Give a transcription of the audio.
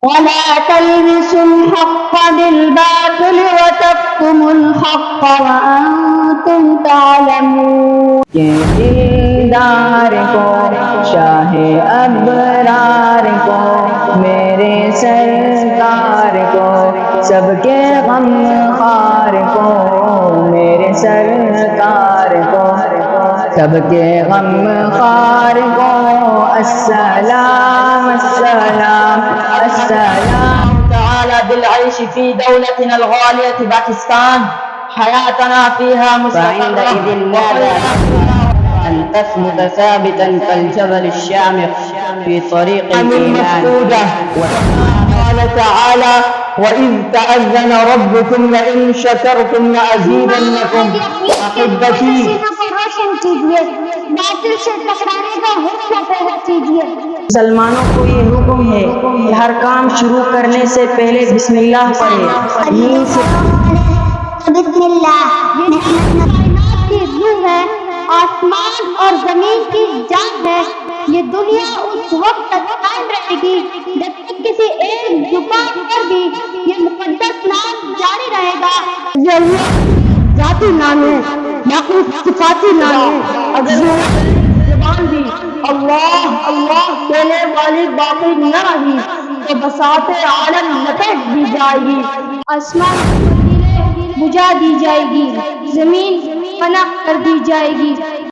ولا تلبسوا الحق بالباطل وتكتموا الحق وأنتم تعلمون. دلدار کو شاہ ابرار کو میرے سرکار کو سب کے غم خار کو میرے سرکار کو سب کے غم خار کو السلام السلام السلام تعالى بالعيش في دولتنا الغالية باكستان حياتنا فيها فعندئذ لا أن تثبت ثابتا كالجبل الشامخ في طريق الإيمان. قال تعالى وإذ تأذن ربكم لئن شكرتم لأزيدنكم. أحبتي مسلمانوں کو یہ حکم ہے کہ ہر کام شروع کرنے سے پہلے بسم اللہ پڑھے. بسم اللہ کائنات کی روح ہے، آسمان اور زمین کی جان ہے. یہ دنیا اس وقت تک قائم رہے گی جب تک کسی ایک زبان پر بھی یہ مقدس نام جاری رہے گا. یہ اللہ ذاتی نام ہے، باقی صفاتی نام ہے. اگر زبان بھی اللہ اللہ کہنے والی باقی نہ رہی تو بساط عالم لپٹ دی جائے گی. آسمان بجھا دی جائے گی، زمین فنا کر دی جائے گی.